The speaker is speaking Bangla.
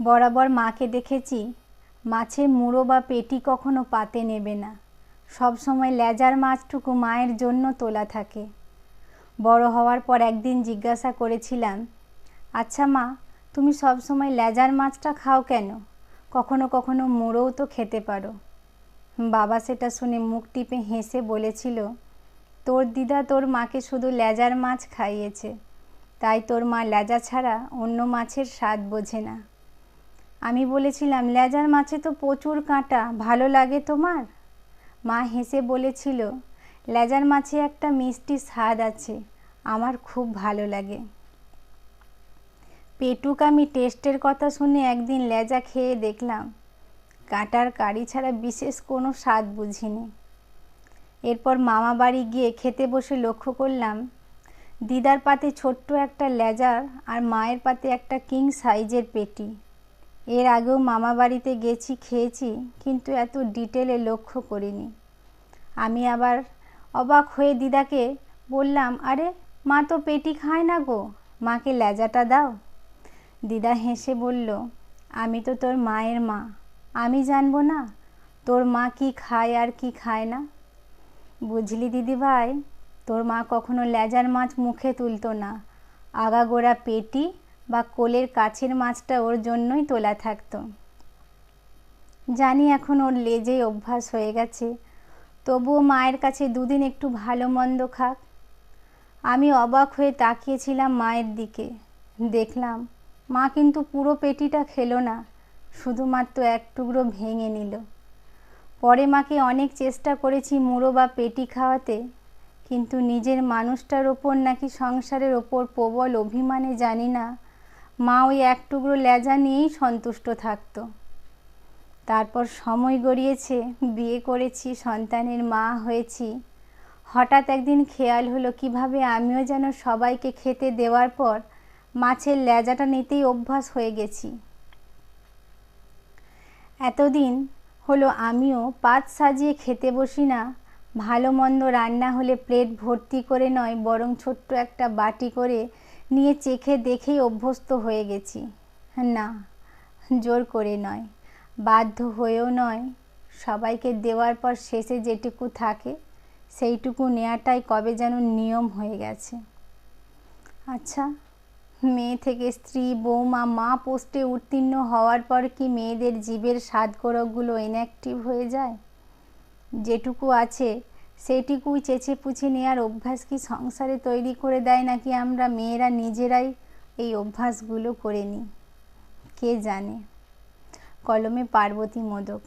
বরাবর মাকে দেখেছি মাছের মুড়ো বা পেটি কখনো পাতে নেবে না, সব সময় লেজার মাছটুকু মায়ের জন্য তোলা থাকে। বড় হওয়ার পর একদিন জিজ্ঞাসা করেছিলাম, আচ্ছা মা, তুমি সব সময় লেজার মাছটা খাও কেন? কখনো কখনো মুড়োও তো খেতে পারো। বাবা সেটা শুনে মুখ টিপে হেসে বলেছিল, তোর দিদা তোর মাকে শুধু লেজার মাছ খাইয়েছে, তাই তোর মা লেজা ছাড়া অন্য মাছের স্বাদ বোঝে না। আমি বলেছিলাম, লেজার মাছে তো প্রচুর কাঁটা, ভালো লাগে তোমার? মা হেসে বলেছিল, লেজার মাছে একটা মিষ্টি স্বাদ আছে, আমার খুব ভালো লাগে। পেটুক আমি টেস্টের কথা শুনে একদিন লেজা খেয়ে দেখলাম, কাঁটার কারি ছাড়া বিশেষ কোনো স্বাদ বুঝিনি। এরপর মামা বাড়ি গিয়ে খেতে বসে লক্ষ্য করলাম, দিদার পাতে ছোট্ট একটা লেজার আর মায়ের পাতে একটা কিং সাইজের পেটি। এর আগেও মামা বাড়িতে গেছি, খেয়েছি, কিন্তু এত ডিটেলে লক্ষ্য করিনি। আমি আবার অবাক হয়ে দিদাকে বললাম, আরে মা তো পেটি খায় না গো, মাকে লেজাটা দাও। দিদা হেসে বলল, আমি তো তোর মায়ের মা, আমি জানবো না তোর মা কি খায় আর কি খায় না? বুঝলি দিদিভাই, তোর মা কখনো লেজার মাছ মুখে তুলতো না, আগাগোড়া পেটি বা কোলের কাছের মাছটা ওর জন্যই তোলা থাকতো। জানি এখন ওর লেজেই অভ্যাস হয়ে গেছে, তবুও মায়ের কাছে দুদিন একটু ভালো মন্দ খাক। আমি অবাক হয়ে তাকিয়েছিলাম মায়ের দিকে, দেখলাম মা কিন্তু পুরো পেটিটা খেলো না, শুধুমাত্র এক টুকরো ভেঙে নিল। পরে মাকে অনেক চেষ্টা করেছি মুড়ো বা পেটি খাওয়াতে, কিন্তু নিজের মানুষটার ওপর নাকি সংসারের ওপর প্রবল অভিমানে জানি না, মা ওই এক টুকরো লেজা নিয়েই সন্তুষ্ট থাকতো। তারপর সময় গড়িয়েছে, বিয়ে করেছি, সন্তানের মা হয়েছি। হঠাৎ একদিন খেয়াল হলো কিভাবে আমিও যেন সবাইকে খেতে দেওয়ার পর মাছের লেজাটা নিতেই অভ্যাস হয়ে গেছি। এতদিন হলো আমিও পাত সাজিয়ে খেতে বসি না, ভালো মন্দ রান্না হলে প্লেট ভর্তি করে নয়, বরং ছোট্ট একটা বাটি করে নিয়ে চেখে দেখেই অভ্যস্ত হয়ে গেছি। না, জোর করে নয়, বাধ্য হয়েও নয়, সবাইকে দেওয়ার পর শেষে যেটুকু থাকে সেইটুকু নেওয়াটাই কবে যেন নিয়ম হয়ে গেছে। আচ্ছা, মেয়ে থেকে স্ত্রী, বৌমা, মা পোস্টে উত্তীর্ণ হওয়ার পর কি মেয়েদের জীবের স্বাদকোরকগুলো ইনঅ্যাক্টিভ হয়ে যায়? যেটুকু আছে সেইটুকুই চেঁচে পুছে নেওয়ার অভ্যাস কি সংসারে তৈরি করে দেয়, নাকি আমরা মেয়েরা নিজেরাই এই অভ্যাসগুলো করে নিই? কে জানে। কলমে পার্বতী মোদক।